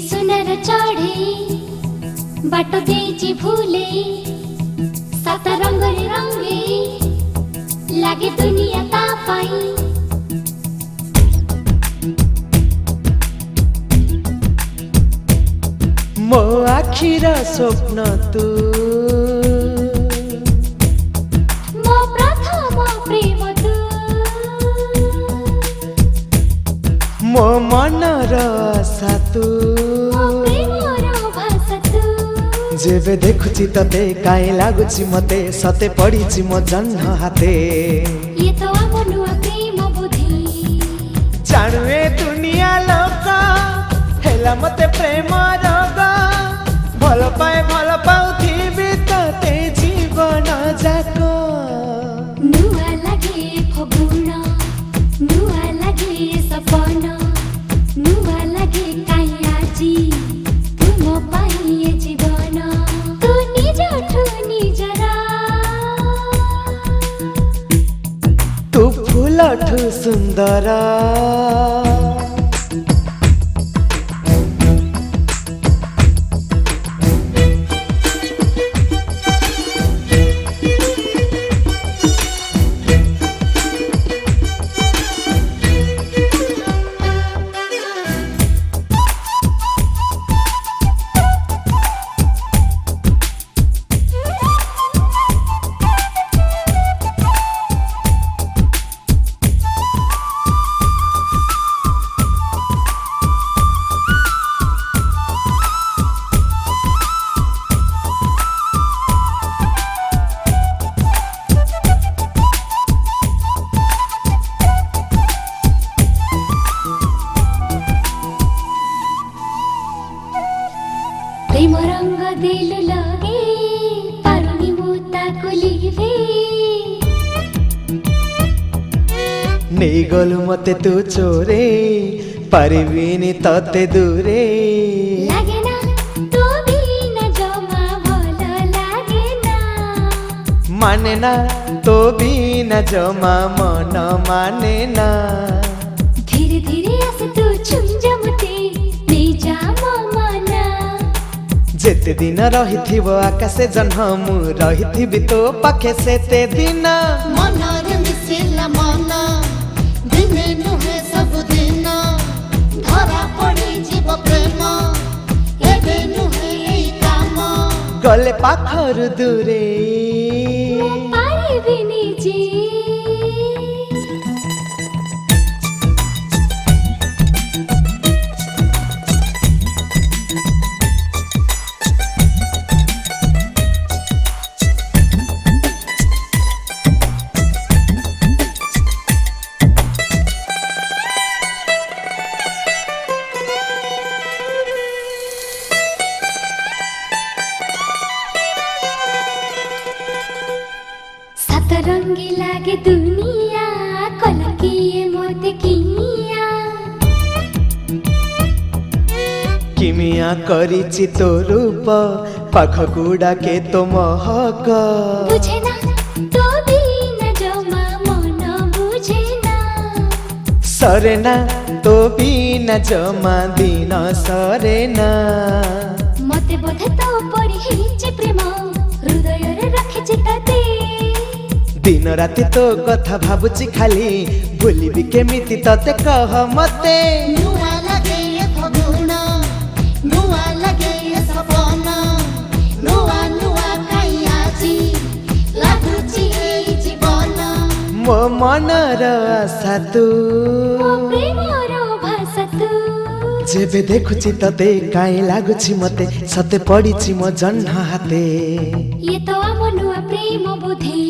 सुनर चढ़े बाट देची भूले सात रंग रंगे लागे दुनिया ता पाई मो आखिर स्वप्न तू मो प्रथम प्रेम तू मो मनर आशा तू जेबे देखुची तते काई लागुची मते सते पड़ीची मो जन्म हाते ये तो आमो नुआ प्रेम बुद्धि जानू ए दुनिया लोक हेला मते प्रेम रोग भल पाउथिबी तते जीवन जाक नुआ लागे फगुण नुआ लागे सपन नुआ लागे काई आजी तुम पाई ये जीवन तू निजठु निजरा तू फूलठु सुंदर प्रेम रंग दिल लगे पारुनी मुता कुलिवे नहीं गलु मते तू चोरे पारिबिनी तते दूरे लागे ना तो भी न जमा भल लागे ना माने ना तो भी न जमा मन माने ना धीरे धीरे आसे तू छुंज मते नहीं जा मना जेते दिन रहिथिबो आकाशे जन्म मु रहिथिबि तो पाखे सेते दिन मनरे मिसिला मन दिने नुहे सब दिन धरा पड़ी जीव प्रेम एबे नुहे एई काम गले पाखरु दूरे पारिबिनी जी रंगी लागे दुनिया कलकिए मोते किमिया किमिया करिछि तो रूप पाख गुडा के तो महक बुझे ना तो भी न जमा मन बुझे ना सरे ना तो भी न जमा दिन सरे ना मते बोधे तो पड़ी हिचे प्रेम हृदय रे रखे तते दिन राति तो कथा भाबुची खाली भूलिबी केमिति तते कह मते नुआ लगे ये फगुण नुआ लगे ये सपन नुआ नुआ काई आजी लागुची एई जीवन मो मनर आशा तू मो प्रेमर भाषा तू जेबे देखुची तते काई लागुची मते सते पड़ीची मो जन्म हाते ये तो आमो नुआ प्रेम बुद्धि